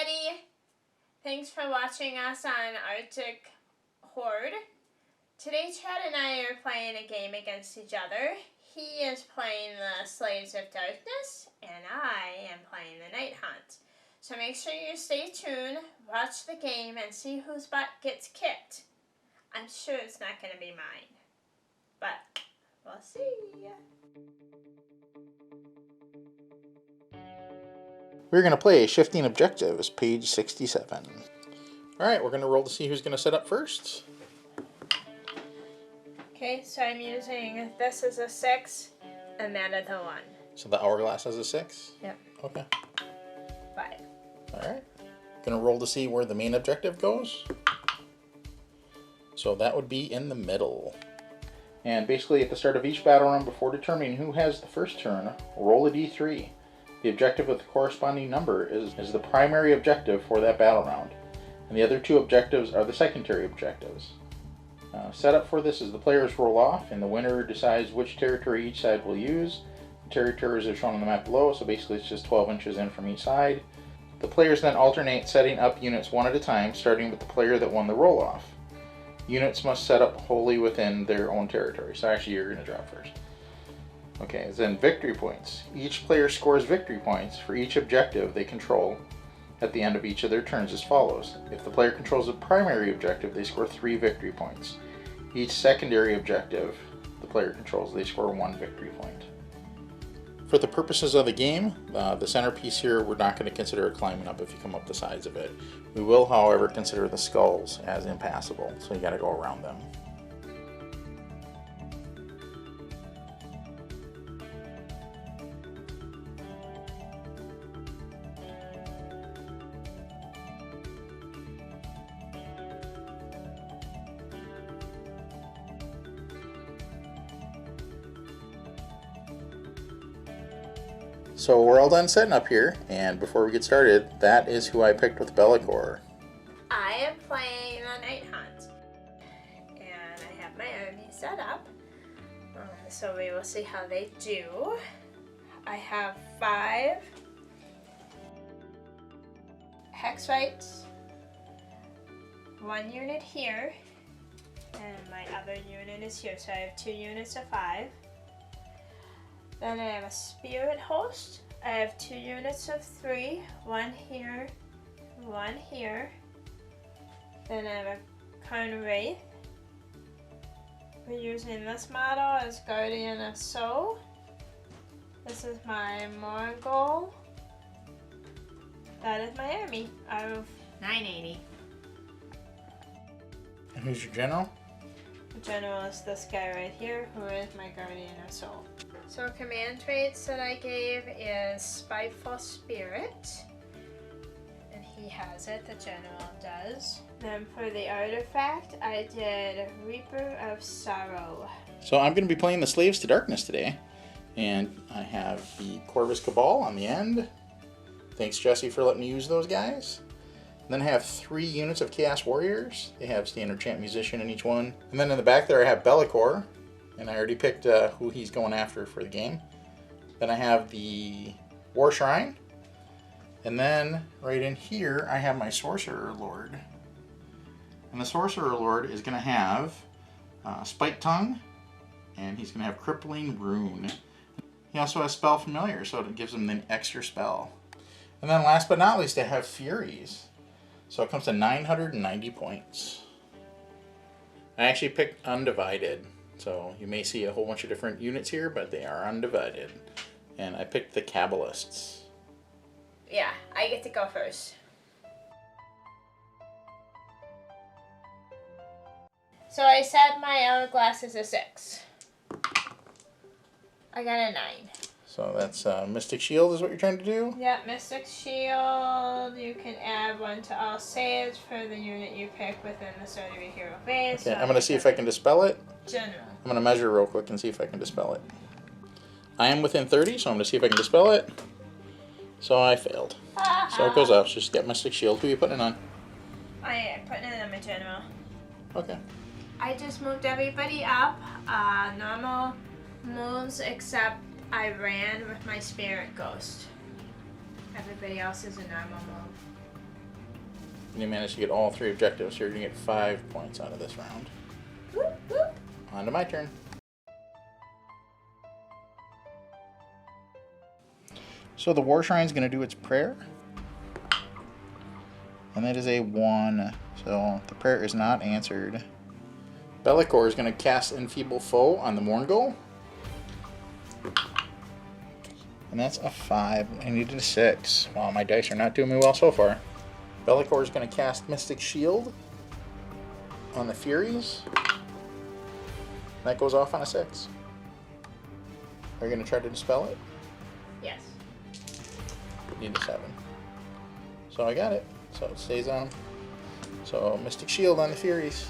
everybody! Thanks for watching us on Arctic Horde. Today Chad and I are playing a game against each other. He is playing the Slaves of Darkness, and I am playing the Nighthaunt. So make sure you stay tuned, watch the game, and see whose butt gets kicked. I'm sure it's not going to be mine, but we'll see. We're going to play Shifting Objectives, page 67. Alright, we're going to roll to see who's going to set up first. Okay, so I'm using this as a 6 and that as a 1. So the hourglass has a 6? Yep. Okay. 5. Alright. Going to roll to see where the main objective goes. So that would be in the middle. And basically at the start of each battle round, before determining who has the first turn, roll a d3. The objective with the corresponding number is the primary objective for that battle round, and the other two objectives are the secondary objectives. Setup for this is the players roll off, and the winner decides which territory each side will use. The territories are shown on the map below, so basically it's just 12 inches in from each side. The players then alternate setting up units one at a time, starting with the player that won the roll-off. Units must set up wholly within their own territory, so actually you're going to drop first. Okay, then victory points. Each player scores victory points for each objective they control at the end of each of their turns as follows. If the player controls the primary objective, they score 3 victory points. Each secondary objective the player controls, they score 1 victory point. For the purposes of the game, the centerpiece here, we're not going to consider climbing up if you come up the sides of it. We will, however, consider the skulls as impassable, so you got to go around them. So we're all done setting up here, and before we get started, that is who I picked with Be'lakor. I am playing a Nighthaunt, and I have my army set up, so we will see how they do. I have 5 hex rights, 1 unit here, and my other unit is here, so I have 2 units of 5. Then I have a spirit host. I have 2 units of 3, 1 here, 1 here. Then I have a Karn Wraith. We're using this model as Guardian of Soul. This is my Morgul. That is my army of 980. And who's your general? The general is this guy right here, who is my Guardian of Soul. So command traits that I gave is Spiteful Spirit, and he has it, the general does. Then for the artifact, I did Reaper of Sorrow. So I'm going to be playing the Slaves to Darkness today, and I have the Corvus Cabal on the end. Thanks Jesse for letting me use those guys. And then I have 3 units of Chaos Warriors. They have standard chant musician in each one. And then in the back there I have Be'lakor. And I already picked who he's going after for the game. Then I have the War Shrine. And then right in here I have my Sorcerer Lord. And the Sorcerer Lord is going to have Spike Tongue. And he's going to have Crippling Rune. He also has Spell Familiar, so it gives him an extra spell. And then last but not least I have Furies. So it comes to 990 points. I actually picked Undivided. So you may see a whole bunch of different units here, but they are undivided. And I picked the Kabbalists. Yeah, I get to go first. So I set my hourglass as a 6. I got a 9. So that's Mystic Shield is what you're trying to do? Yeah, Mystic Shield. You can add 1 to all saves for the unit you pick within the Sorcery Hero phase. Okay, I'm going to see if I can dispel it. General. I'm going to measure real quick and see if I can dispel it. I am within 30, so I'm going to see if I can dispel it. So I failed. So it goes up. Just get Mystic Shield. Who are you putting it on? I am putting it on my general. Okay. I just moved everybody up. Normal moves except I ran with my Spirit Ghost. Everybody else is a normal move. And you managed to get all 3 objectives, so you're going to get 5 points out of this round. Whoop, whoop. On to my turn. So the War Shrine's going to do its prayer. And that is a 1. So the prayer is not answered. Bellicor is going to cast Enfeeble Foe on the Mourngul. And that's a 5. I needed a 6. Wow, my dice are not doing me well so far. Bellicor is going to cast Mystic Shield on the Furies. That goes off on a 6. Are you going to try to dispel it? Yes. Need a 7. So I got it. So it stays on. So Mystic Shield on the Furies.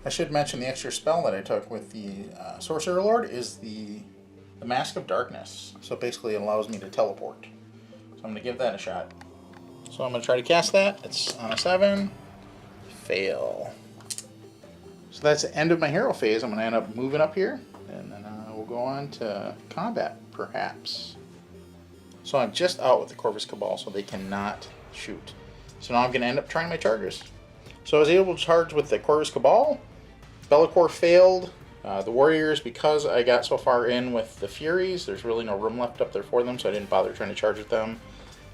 I should mention the extra spell that I took with the Sorcerer Lord is the Mask of Darkness. So basically it allows me to teleport. So I'm going to give that a shot. So I'm going to try to cast that. It's on a 7. Fail. So that's the end of my hero phase. I'm going to end up moving up here. And then we'll go on to combat, perhaps. So I'm just out with the Corvus Cabal, so they cannot shoot. So now I'm going to end up trying my chargers. So I was able to charge with the Corvus Cabal. Bellicor failed. The Warriors, because I got so far in with the Furies, there's really no room left up there for them, so I didn't bother trying to charge with them.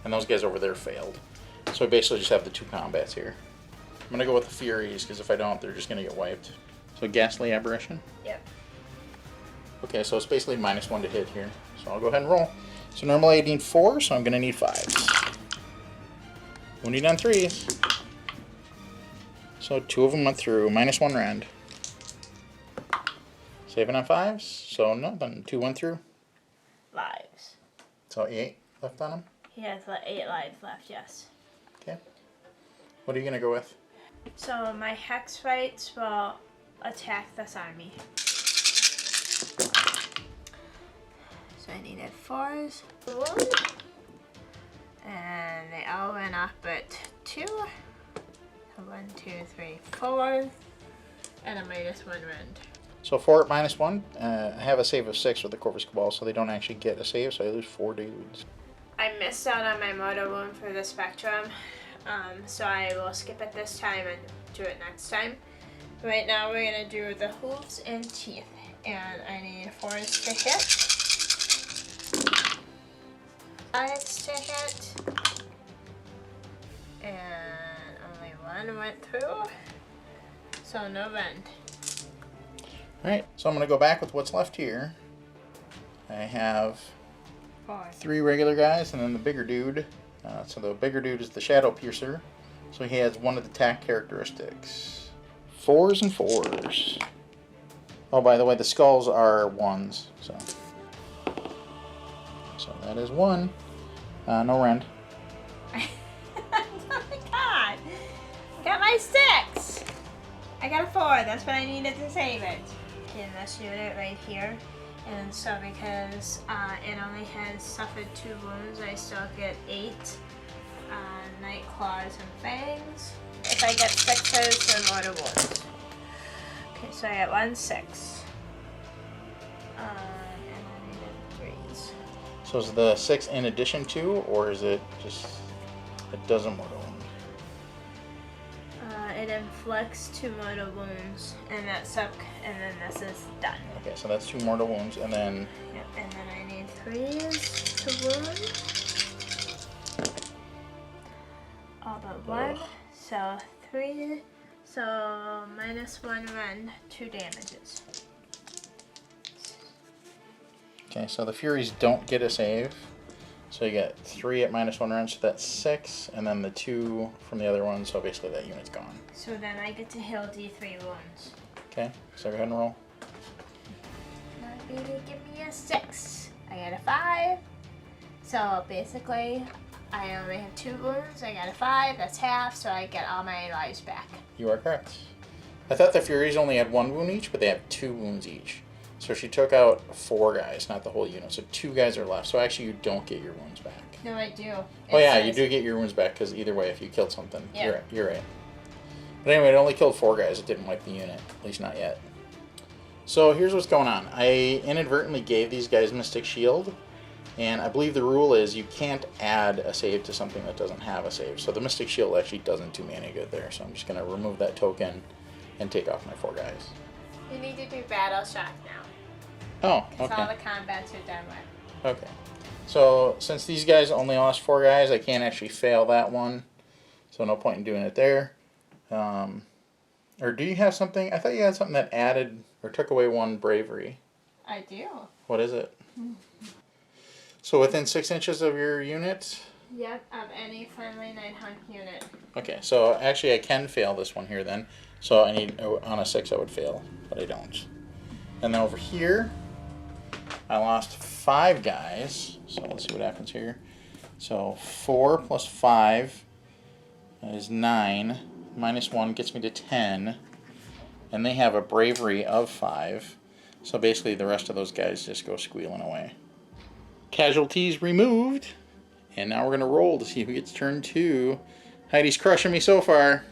And those guys over there failed. So I basically just have the 2 combats here. I'm going to go with the Furies, because if I don't, they're just going to get wiped. So Ghastly Aberration? Yep. Okay, so it's basically -1 to hit here. So I'll go ahead and roll. So normally I need 4, so I'm going to need 5s. Wounding on 3s. So 2 of them went through. -1 rend. Saving on 5s. So nothing. 2 went through. Lives. So 8 left on them. He has 8 lives left, yes. Okay. What are you going to go with? So my Hex Fights will attack this army. So I needed 4s. And they all went up at 2. So 1, 2, 3, 4. And a -1 rend. So 4 at -1. I have a save of 6 with the Corvus Cabal, so they don't actually get a save, so I lose 4 dudes. I missed out on my Mortal Wound for the Spectrum, so I will skip it this time and do it next time. Right now we're going to do the Hooves and Teeth, and I need 4s to hit, 5s to hit, and only 1 went through, so no rend. Alright, so I'm going to go back with what's left here. I have 4. 3 regular guys and then the bigger dude. So the bigger dude is the Shadow Piercer. So he has one of the attack characteristics. 4s and 4s. Oh, by the way, the skulls are 1s. So that is 1. No rend. Oh my god! Got my 6! I got a 4, that's what I needed to save it. In this unit right here. And so because it only has suffered 2 wounds, I still get 8 Night Claws and Fangs. If I get 6s, they're mortal wounds. Okay, so I got 1 6. And I needed 3s. So is the 6 in addition to, or is it just, it doesn't mortal wound? It inflicts 2 mortal wounds, and that's up, and then this is done. Okay, so that's 2 mortal wounds, and then... Yep, and then I need 3s to wound. All but 1. Ugh. So 3. So -1 rend, 2 damages. Okay, so the Furies don't get a save. So you get 3 at -1 rend, so that's 6, and then the 2 from the other one, so basically that unit's gone. So then I get to heal D3 wounds. Okay, so go ahead and roll. Now baby, give me a 6. I got a 5. So basically, I only have 2 wounds. I got a 5. That's half, so I get all my lives back. You are correct. I thought the Furies only had 1 wound each, but they have 2 wounds each. So she took out 4 guys, not the whole unit. So 2 guys are left. So actually, you don't get your wounds back. No, I do. Oh yeah, you do get your wounds back because either way, if you killed something, Yeah. you're right. But anyway, it only killed 4 guys. It didn't wipe the unit, at least not yet. So here's what's going on. I inadvertently gave these guys Mystic Shield, And I believe the rule is you can't add a save to something that doesn't have a save. So the Mystic Shield actually doesn't do me any good there. So I'm just going to remove that token and take off my 4 guys. You need to do Battle Shock now. Oh, Because okay. all the combats are done with. Okay. So since these guys only lost 4 guys, I can't actually fail that one. So no point in doing it there. Or do you have something? I thought you had something that added or took away 1 bravery. I do. What is it? So within 6 inches of your unit? Yep, of any friendly Nighthaunt unit. Okay, so actually I can fail this one here then. So I need, on a 6 I would fail, but I don't. And then over here, I lost 5 guys. So let's see what happens here. So 4 plus 5 is 9. Minus 1 gets me to 10. And they have a bravery of 5. So basically the rest of those guys just go squealing away. Casualties removed. And now we're going to roll to see who gets turn 2. Heidi's crushing me so far.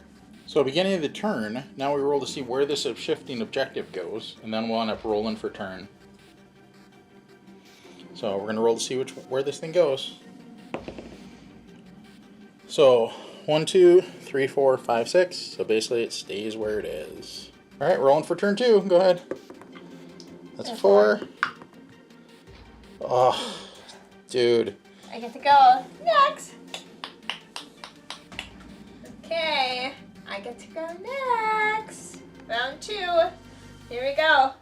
So beginning of the turn, now we roll to see where this shifting objective goes. And then we'll end up rolling for turn. So we're going to roll to see where this thing goes. So 1, 2, 3, 4, 5, 6. So basically it stays where it is. Alright, rolling for turn 2. Go ahead. That's 4. Oh, dude. I get to go next. Okay, I get to go next. Round 2. Here we go.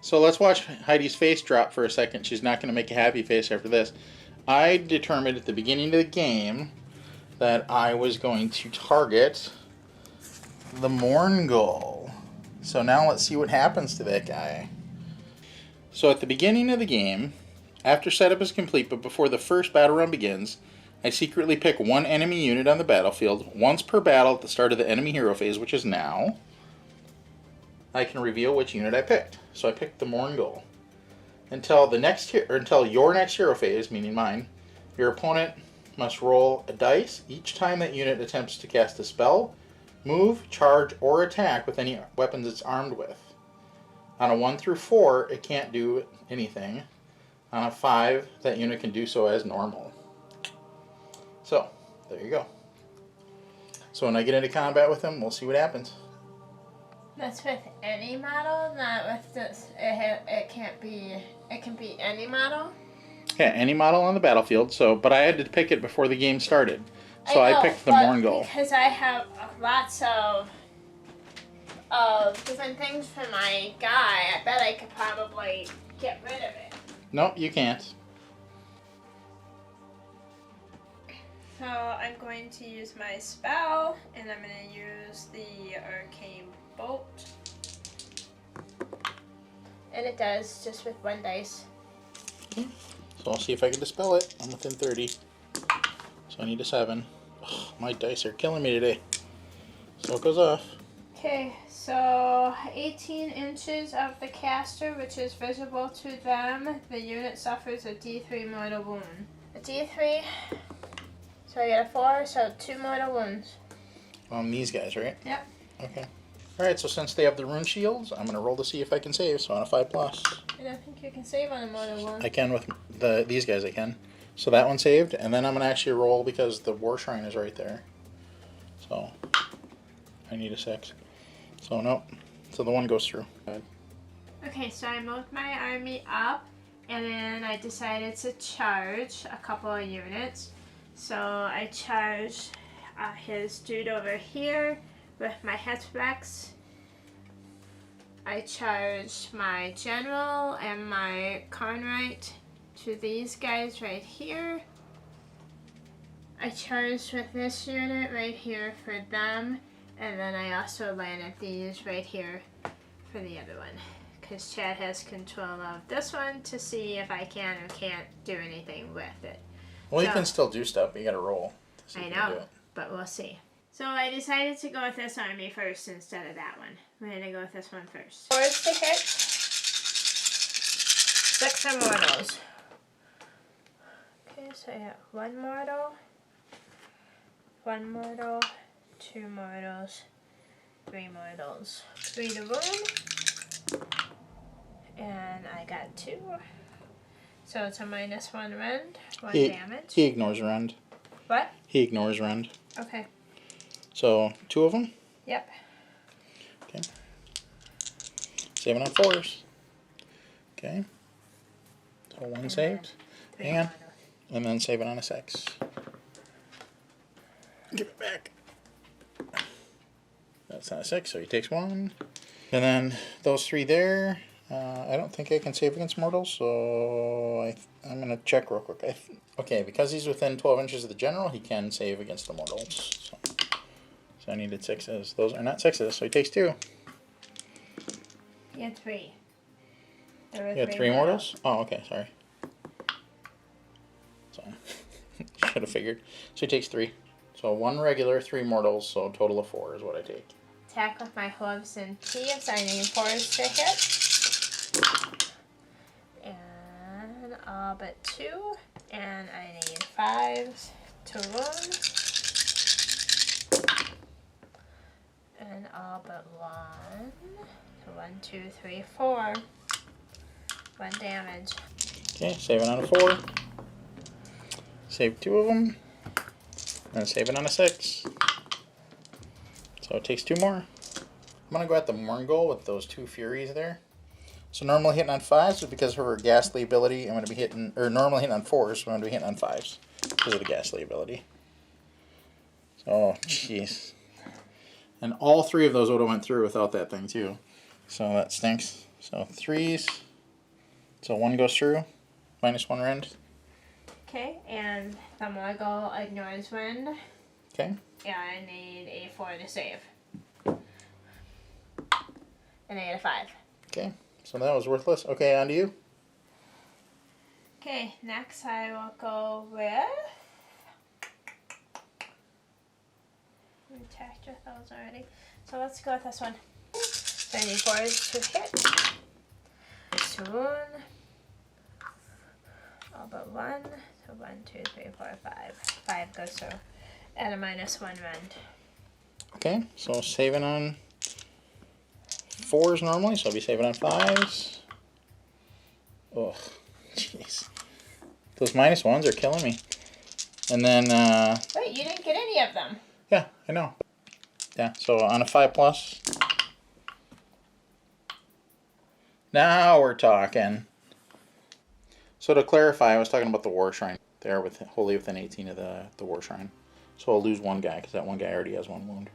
So let's watch Heidi's face drop for a second. She's not going to make a happy face after this. I determined at the beginning of the game that I was going to target the Mourngul. So now let's see what happens to that guy. So at the beginning of the game, after setup is complete but before the first battle run begins, I secretly pick 1 enemy unit on the battlefield once per battle at the start of the enemy hero phase, which is now. I can reveal which unit I picked. So I picked the Mourngul. Until your next hero phase, meaning mine, your opponent must roll a dice each time that unit attempts to cast a spell, move, charge, or attack with any weapons it's armed with. On a 1 through 4, it can't do anything. On a 5, that unit can do so as normal. So, there you go. So when I get into combat with them, we'll see what happens. That's with any model, not with this. It can't be. It can be any model. Yeah, any model on the battlefield. So, but I had to pick it before the game started. So I picked the Mourngul. Because I have lots of different things for my guy. I bet I could probably get rid of it. Nope, you can't. So I'm going to use my spell, and I'm going to use the Arcane Bolt. And it does, just with 1 dice. Okay. So I'll see if I can dispel it. I'm within 30. So I need a 7. Ugh, my dice are killing me today. So it goes off. Okay, so 18 inches of the caster, which is visible to them, the unit suffers a D3 mortal wound. A D3, so I get a 4, so 2 mortal wounds. On these guys, right? Yep. Okay. Alright, so since they have the rune shields, I'm going to roll to see if I can save. So on a 5+. I don't think you can save on a mortal wound. I can with these guys, I can. So that one saved, and then I'm going to actually roll because the War Shrine is right there. So I need a 6. So nope. So the 1 goes through. Okay, so I moved my army up, and then I decided to charge a couple of units. So I charged his dude over here with my Hetzflex. I charged my general and my Carnwright to these guys right here. I charged with this unit right here for them, and then I also landed these right here for the other one, because Chad has control of this one to see if I can or can't do anything with it. Well, you can still do stuff, but you gotta roll. I know, but we'll see. So I decided to go with this army first instead of that one. I'm going to go with this one first. Swords to hit. 6 immortals. Okay, so I got 1 mortal, 1 mortal, 2 mortals, 3 mortals. 3 to wound. And I got 2. So it's a -1 rend, 1 He damage. ignores rend. What? He ignores rend. Okay. So 2 of them? Yep. Okay. Saving on 4s. Okay. So 1 saved. And then save it on a 6. Give it back. That's not a 6, so he takes 1. And then those 3 there. I don't think I can save against mortals, so I'm going to check real quick. Okay, because he's within 12 inches of the general, he can save against the mortals. So I needed 6s. Those are not 6s, so he takes 2. He had 3. You had 3 mortals? Oh, okay, sorry. So, should have figured. So he takes 3. So 1 regular, 3 mortals, so a total of 4 is what I take. Attack with my hooves and thieves. I need 4s to hit. And all but 2. And I need 5s to wound. And all but 1. So 1, 2, 3, 4. 1 damage. Okay, save it on a 4. Save 2 of them. And save it on a 6. So it takes 2 more. I'm going to go at the Morngul with those 2 Furies there. So normally hitting on 5s, but because of her ghastly ability, I'm going to be hitting, or normally hitting on 4s, so I'm going to be hitting on 5s because of the ghastly ability. So, jeez. And all 3 of those would have went through without that thing too. So that stinks. So 3s. So 1 goes through, -1 rend. Okay, and the Morgul ignores wind. Okay. Yeah, I need a 4 to save. And I get a 5. Okay, so that was worthless. Okay, on to you. Okay, next I will go with... We attacked with those already. So let's go with this one. So I need 4s to hit. 2 wound. All but 1. So 1, 2, 3, 4, 5. 5 goes through. At a -1 rend. Okay, so saving on 4s normally, so I'll be saving on 5s. Ugh, jeez. Those -1s are killing me. And then, Wait, you didn't get any of them. yeah, I know. Yeah, so on a 5+. Now we're talking. So to clarify, I was talking about the War Shrine. They are wholly within 18 of the War Shrine. So I'll lose 1 guy, because that 1 guy already has 1 wound.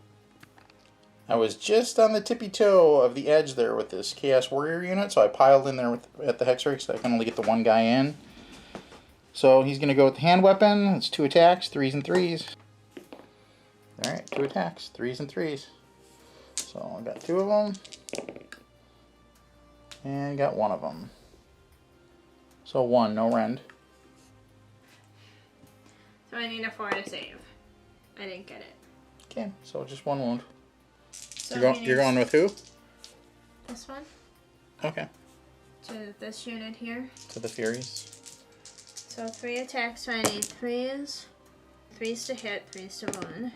I was just on the tippy toe of the edge there with this Chaos Warrior unit, so I piled in there at the Hex Rig so I can only get the 1 guy in. So he's going to go with the hand weapon. It's 2 attacks, 3s and 3s. Alright, 2 attacks, 3s and 3s. So I got 2 of them. And got 1 of them. So 1, no rend. So I need a 4 to save. I didn't get it. Okay, so just 1 wound. So You're going with who? This one. Okay. To this unit here. To the Furies. So 3 attacks, so I need 3s. 3s to hit, 3s to wound.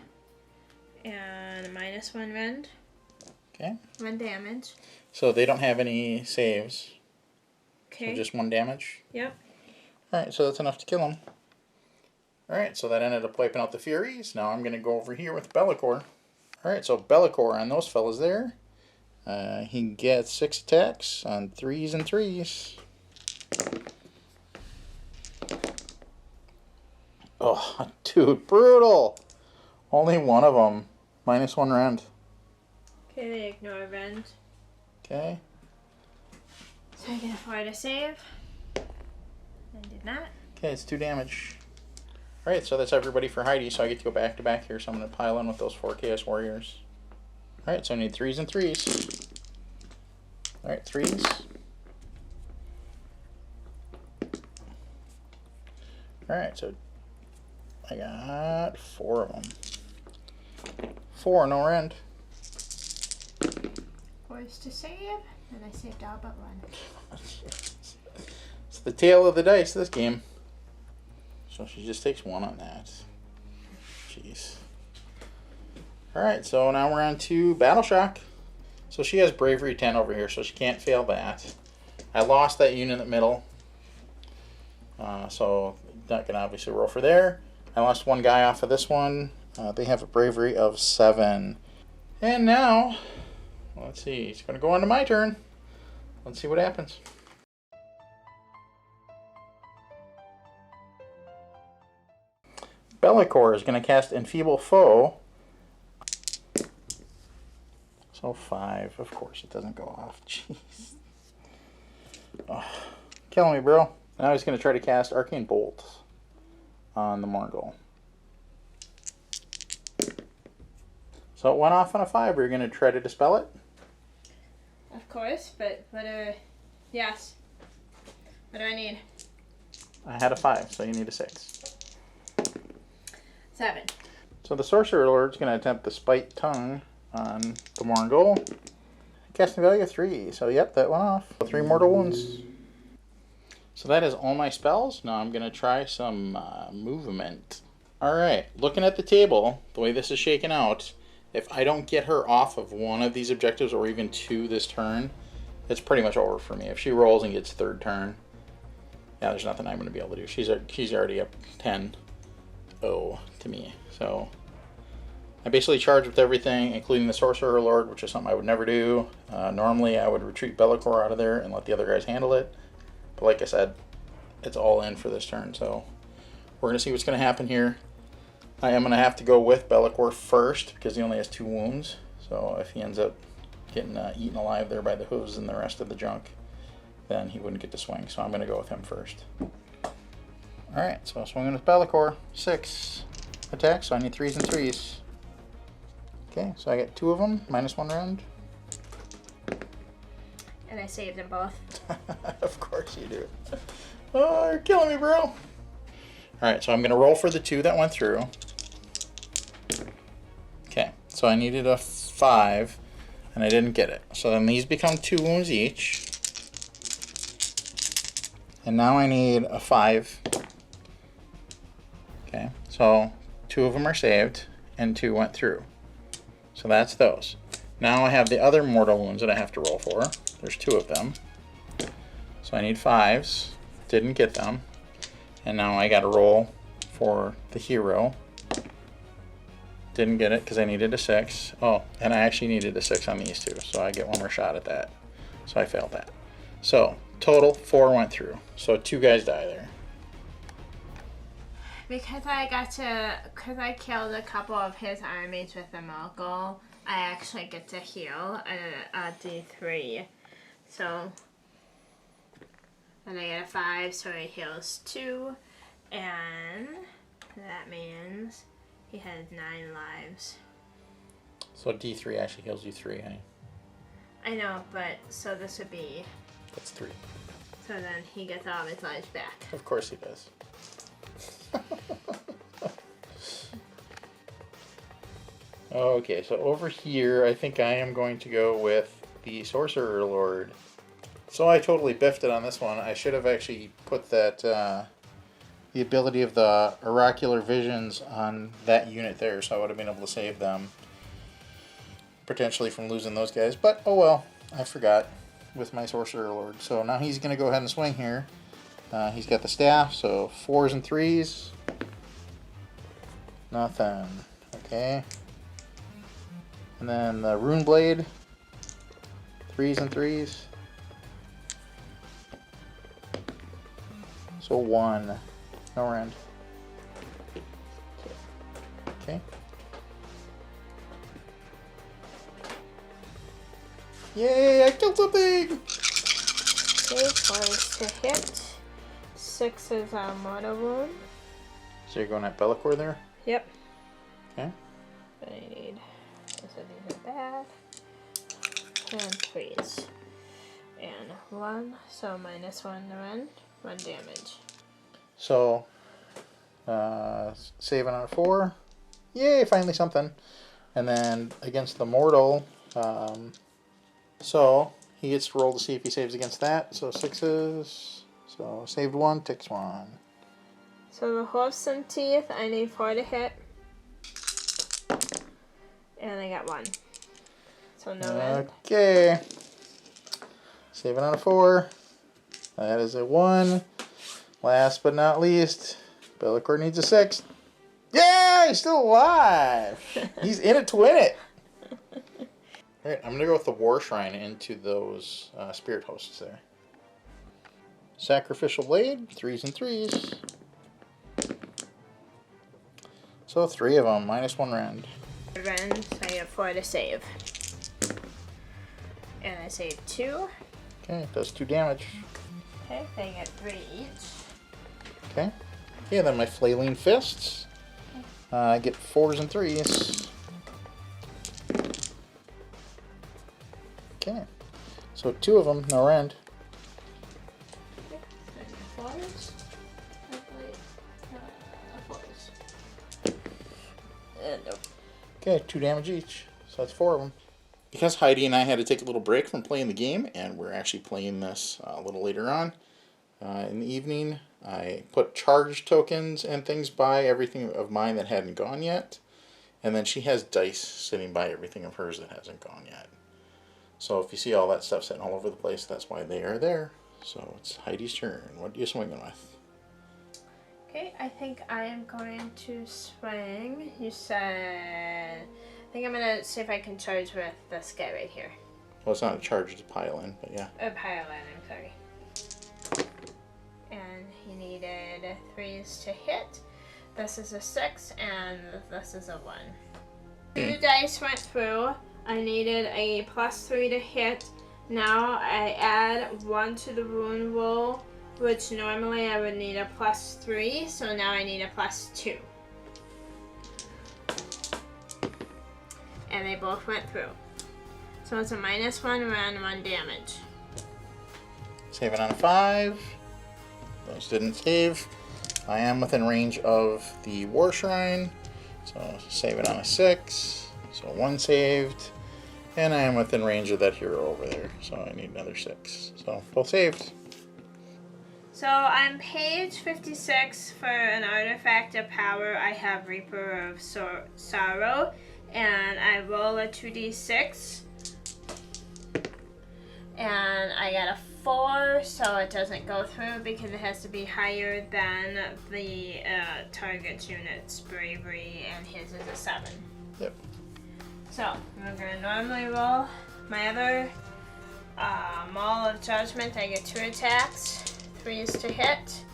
And a -1 rend. Okay. 1 damage. So they don't have any saves. Okay. So just 1 damage. Yep. Alright, so that's enough to kill him. Alright, so that ended up wiping out the Furies. Now I'm going to go over here with Be'lakor. Alright, so Be'lakor on those fellas there. He gets 6 attacks on 3s and 3s. Oh, dude, brutal! Only 1 of them. -1 rend. Okay, they ignore rend. Okay. So I get a 4 to save. I did not. Okay, it's 2 damage. Alright, so that's everybody for Heidi, so I get to go back to back here, so I'm going to pile in with those 4 Chaos Warriors. Alright, so I need 3s and 3s. Alright, 3s. Alright, so I got 4 of them. 4, no rend. 4s to save, and I saved all but 1. It's the tail of the dice, this game. So she just takes 1 on that. Jeez. Alright, so now we're on to Battle Shock. So she has Bravery 10 over here, so she can't fail that. I lost that unit in the middle. So not going to obviously roll for there. I lost one guy off of this one. They have a bravery of 7. And now, let's see, it's going to go on to my turn. Let's see what happens. Bellicor is going to cast Enfeeble Foe. So 5. Of course it doesn't go off. Jeez. Oh, killing me, bro. Now he's going to try to cast Arcane Bolt on the Mongol. So it went off on a 5. Are you going to try to dispel it? Of course, but yes. What do I need? I had a 5, so you need a 6. 7. So the Sorcerer Lord's going to attempt the Spite Tongue on the Mongol. Casting value of 3. So yep, that went off. 3 mortal wounds. So that is all my spells. Now I'm going to try some movement. Alright, looking at the table, the way this is shaken out, if I don't get her off of one of these objectives or even 2 this turn, it's pretty much over for me. If she rolls and gets 3rd turn, yeah, there's nothing I'm going to be able to do. She's already up 10-0 to me. So I basically charge with everything, including the Sorcerer Lord, which is something I would never do. Normally I would retreat Bellicor out of there and let the other guys handle it. But like I said, it's all in for this turn. So we're going to see what's going to happen here. I am going to have to go with Bellicor first because he only has 2 wounds. So if he ends up getting eaten alive there by the hooves and the rest of the junk, then he wouldn't get to swing. So I'm going to go with him first. Alright, so swinging with Bellicor. 6 attacks, so I need 3s and 3s. Okay, so I get 2 of them, -1 round. And I saved them both. Of course you do. Oh, you're killing me, bro. Alright, so I'm going to roll for the 2 that went through. Okay, so I needed a 5, and I didn't get it. So then these become 2 wounds each. And now I need a 5. Okay, so 2 of them are saved, and 2 went through. So that's those. Now I have the other mortal wounds that I have to roll for. There's 2 of them. So I need 5s. Didn't get them. And now I got to roll for the hero. Didn't get it because I needed a 6. Oh, and I actually needed a 6 on these 2. So I get 1 more shot at that. So I failed that. So total 4 went through. So 2 guys die there. Because I killed a couple of his armies with the Mongol, I actually get to heal a D3. So, and I get a 5, so he heals 2, and that means he has 9 lives. So D3 actually heals you 3, honey. I know, but so this would be... That's 3. So then he gets all of his lives back. Of course he does. Okay, so over here, I think I am going to go with the Sorcerer Lord. So I totally biffed it on this one. I should have actually put that, the ability of the Oracular Visions on that unit there, so I would have been able to save them. Potentially from losing those guys, but oh well, I forgot with my Sorcerer Lord. So now he's going to go ahead and swing here. He's got the staff, so 4s and 3s. Nothing. Okay. And then the Rune Blade. 3s and 3s. So 1. No rend. Okay. Yay, I killed something! Okay, 4 to hit. 6 is a mono wound. So you're going at Bellicor there? Yep. Okay. But I need, so these are bad. And 3s. And 1, so -1 to rend, 1 damage. So, saving on a 4. Yay, finally something. And then against the mortal, so he gets to roll to see if he saves against that. So 6s. So saved 1, takes 1. So the hoofs and teeth, I need 4 to hit. And I got 1. So no rend. Okay. Saving on a 4. That is a 1. Last but not least, Be'lakor needs a 6. Yeah, he's still alive. He's in it to win it. Alright, I'm going to go with the War Shrine into those Spirit Hosts there. Sacrificial Blade, 3s and 3s. So 3 of them, -1 rend. Rend, so I get 4 to save. And I save 2. Okay, does 2 damage. Okay, they get 3 each. Okay. Okay, then my Flailing Fists. I get 4s and 3s. Okay. So 2 of them, no rend. Nope. Okay, 2 damage each. So that's 4 of them. Because Heidi and I had to take a little break from playing the game, and we're actually playing this a little later on in the evening, I put charge tokens and things by everything of mine that hadn't gone yet. And then she has dice sitting by everything of hers that hasn't gone yet. So if you see all that stuff sitting all over the place, that's why they are there. So it's Heidi's turn. What are you swinging with? Okay, I think I am going to swing. You said... I think I'm going to see if I can charge with this guy right here. Well, it's not a charge, it's a pile in, but yeah. A pile in, I'm sorry. And he needed 3s to hit. This is a 6, and this is a 1. 2 dice went through. I needed a +3 to hit. Now I add 1 to the wound roll, which normally I would need a +3, so now I need a +2. And they both went through. So it's a -1 round, 1 damage. Saving on a 5. Those didn't save. I am within range of the War Shrine, so save it on a 6. So 1 saved. And I am within range of that hero over there, so I need another 6. So both saved. So on page 56 for an artifact of power, I have Reaper of Sorrow, and I roll a 2d6, and I got a 4, so it doesn't go through because it has to be higher than the target's unit's bravery, and his is a 7. Yep. So I'm going to normally roll my other Maul of Judgment. I get 2 attacks, 3s to hit,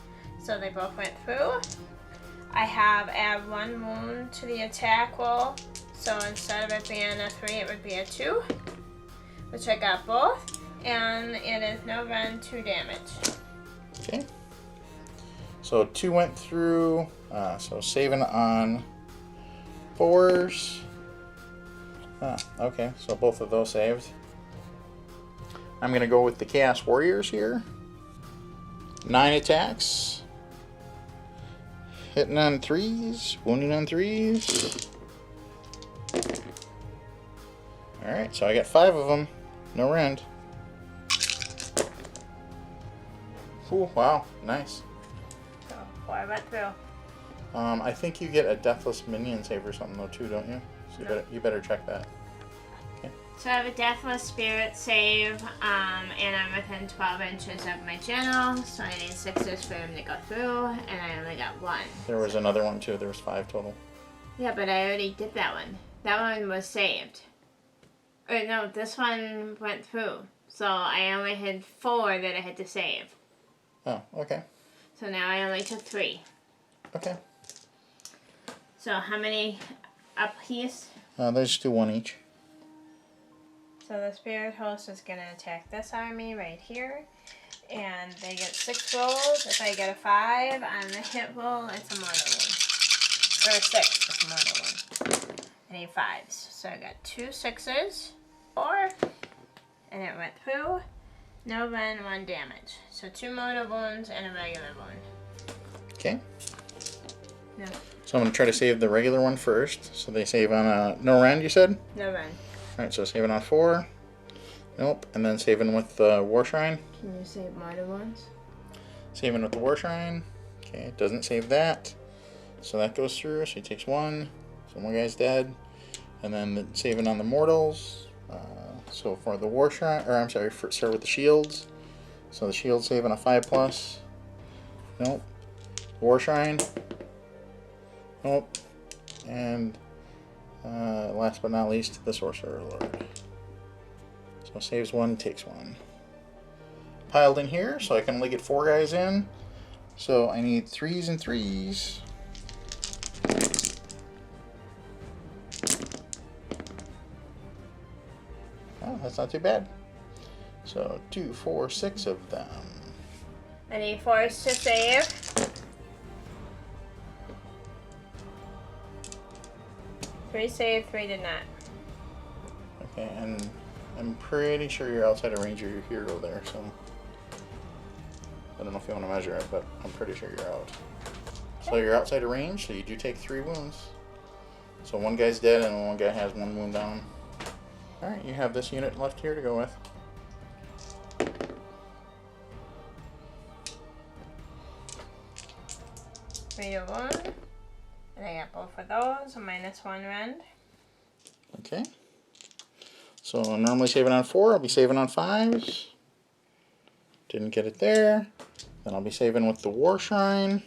so they both went through. I have add 1 wound to the attack roll, so instead of it being a 3, it would be a 2, which I got both, and it is no rend, 2 damage. Okay. So 2 went through, so saving on 4s. Okay, so both of those saved. I'm going to go with the Chaos Warriors here. 9 attacks. Hitting on 3s, wounding on 3s. Alright, so I got 5 of them. No rend. Ooh, wow, nice. So 4 went through. I think you get a Deathless Minion save or something though too, don't you? So you better check that. Okay. So I have a Deathless Spirit save, and I'm within 12 inches of my channel, so I need 6s for him to go through, and I only got 1. There was another one too, there was 5 total. Yeah, but I already did that one. That one was saved. Or no, this one went through. So I only had 4 that I had to save. Oh, okay. So now I only took 3. Okay. So how many apiece? There's 2, 1 each. So the Spirit Host is going to attack this army right here. And they get 6 rolls. If I get a 5 on the hit roll, it's a mortal one. Or a 6, it's a mortal one. I need 5s. So I got 2 6s, 4, and it went through. No rend, 1 damage. So 2 mortal wounds and a regular wound. Okay. No. So I'm going to try to save the regular one first. So they save on a no rend, you said? No rend. Alright, so saving on 4. Nope. And then saving with the War Shrine. Can you save mortal wounds? Saving with the War Shrine. Okay, it doesn't save that. So that goes through. So he takes 1. So one guy's dead. And then saving on the mortals. So for the War Shrine, or I'm sorry, start with the shields. So the shield saving a 5+. Nope. War Shrine. Nope. And last but not least, the Sorcerer Lord. So saves 1, takes 1. Piled in here, so I can only get 4 guys in. So I need 3s and 3s. Oh, that's not too bad. So 2, 4, 6 of them. I need 4s to save. Three save, 3 did not. Okay, and I'm pretty sure you're outside of range of your hero there, so I don't know if you want to measure it, but I'm pretty sure you're out. Okay. So you're outside of range, so you do take 3 wounds. So 1 guy's dead and 1 guy has 1 wound down. Alright, you have this unit left here to go with. Three to 1. And I got both of those, a -1 rend. Okay. So I'm normally saving on 4, I'll be saving on 5s. Didn't get it there. Then I'll be saving with the War Shrine.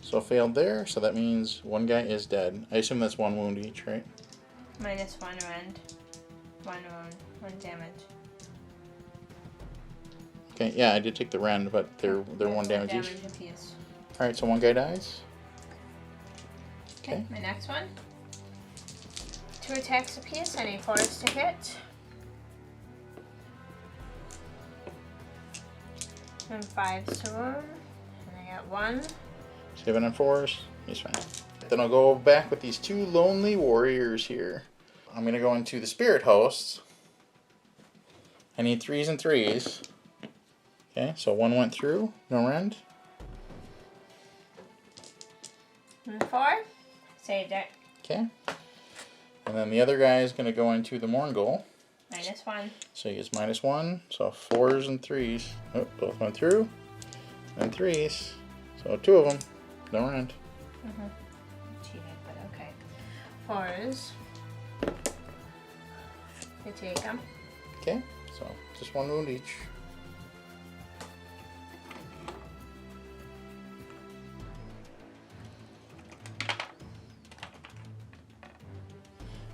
So failed there, so that means 1 guy is dead. I assume that's 1 wound each, right? -1 rend. 1 wound, 1 damage. Okay, yeah, I did take the rend, but they're 1 damage each. Apiece. Alright, so 1 guy dies. Okay. My next one. 2 attacks apiece. I need 4s to hit. And 5s to wound. And I got 1. Saving on 4s. He's fine. Then I'll go back with these 2 lonely warriors here. I'm going to go into the spirit hosts. I need 3s and 3s. Okay, so 1 went through. No rend. And 4. Saved it. Okay. And then the other guy is going to go into the Morngul. -1. So he gets -1. So 4s and 3s. Oh, both went through. And 3s. So 2 of them. No rend. Cheated, but okay. 4s. You take them. Okay, so just 1 wound each.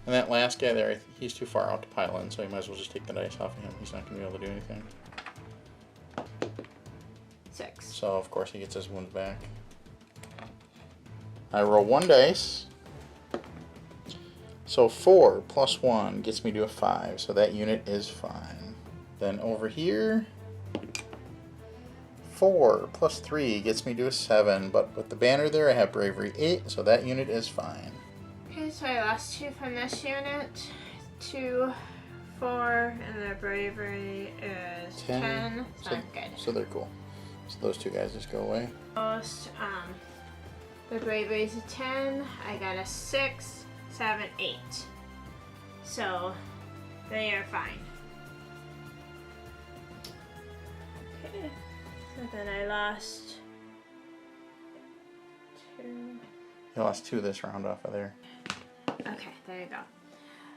And that last guy there, he's too far out to pile in, so you might as well just take the dice off of him. He's not going to be able to do anything. 6. So, of course, he gets his wounds back. I roll 1 dice. So 4 plus 1 gets me to a 5, so that unit is fine. Then over here, 4 plus 3 gets me to a 7, but with the banner there I have Bravery 8, so that unit is fine. Okay, so I lost 2 from this unit. 2, 4, and their bravery is 10. So I'm good. So they're cool. So those 2 guys just go away. Most, the bravery is a 10. I got a 6, 7, 8. So they are fine. Okay. So then I lost 2. You lost 2 this round off of there. Okay, there you go.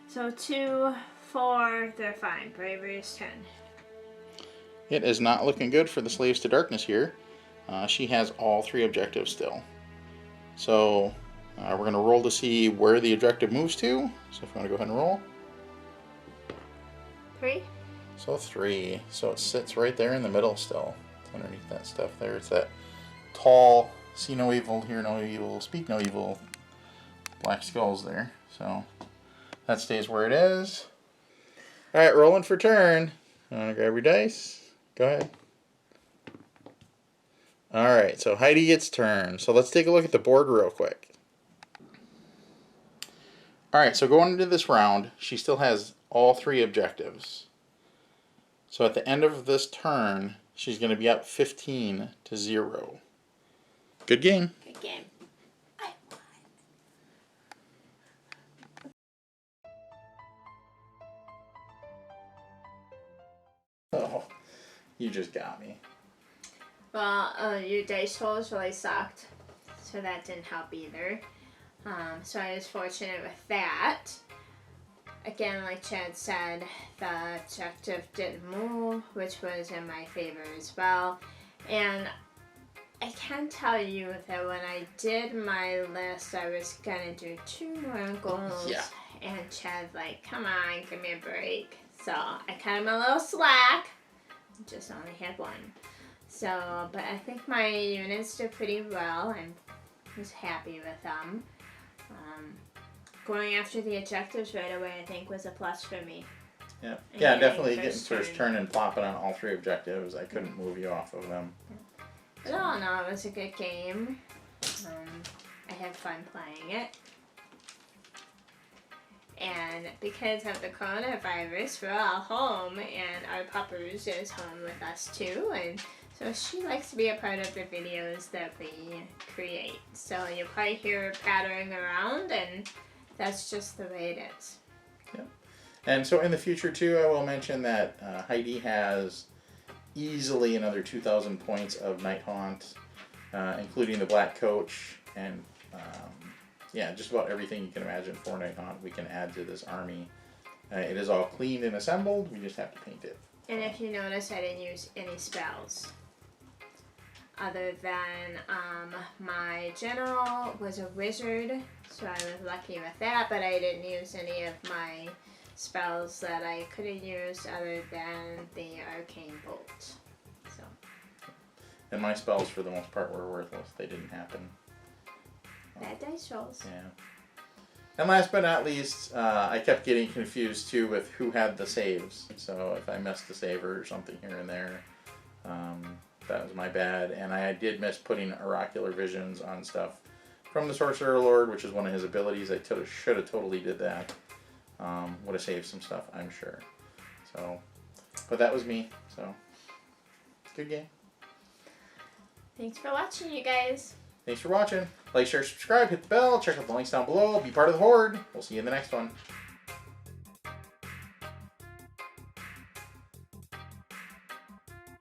So 2, 4, they're fine. Bravery is 10. It is not looking good for the Slaves to Darkness here. She has all 3 objectives still. So we're going to roll to see where the objective moves to. So if you want to go ahead and roll. 3. So 3. So it sits right there in the middle still. Underneath that stuff there. It's that tall, see no evil, hear no evil, speak no evil black skulls there. So that stays where it is. Alright, rolling for turn. Grab your dice. Go ahead. Alright, so Heidi gets turn. So let's take a look at the board real quick. Alright, so going into this round, she still has all 3 objectives. So at the end of this turn, she's going to be up 15-0. Good game. Good game. I won. Oh, you just got me. Well, your dice rolls really sucked, so that didn't help either. So I was fortunate with that. again, like Chad said, the objective didn't move, which was in my favor as well. And I can tell you that when I did my list, I was gonna do 2 more goals. Yeah. And Chad's like, come on, give me a break. So I cut him a little slack. Just only had 1. So, but I think my units did pretty well. I was happy with them. Going after the objectives right away, I think, was a plus for me. Yeah, yeah, definitely getting first turn and plopping on all 3 objectives. I couldn't move you off of them. But all in all, it was a good game. I had fun playing it. And because of the coronavirus, we're all home, and our puppers is home with us too, and so she likes to be a part of the videos that we create. So you'll probably hear her pattering around, and that's just the way it is. Yep. And so in the future too, I will mention that Heidi has easily another 2,000 points of Nighthaunt, including the Black Coach, and yeah, just about everything you can imagine for Nighthaunt we can add to this army. It is all cleaned and assembled, we just have to paint it. And if you notice, I didn't use any spells. Other than my general was a wizard, so I was lucky with that, but I didn't use any of my spells that I could have used other than the arcane bolt. So. And my spells for the most part were worthless, they didn't happen. Bad dice rolls. Yeah. And last but not least, I kept getting confused too with who had the saves. So if I missed a save or something here and there, that was my bad. And I did miss putting oracular visions on stuff from the Sorcerer Lord, which is one of his abilities. I should have totally did that. Would have saved some stuff, I'm sure. So, but that was me. So, good game. Thanks for watching, you guys. Thanks for watching. Like, share, subscribe, hit the bell, check out the links down below, be part of the Horde. We'll see you in the next one.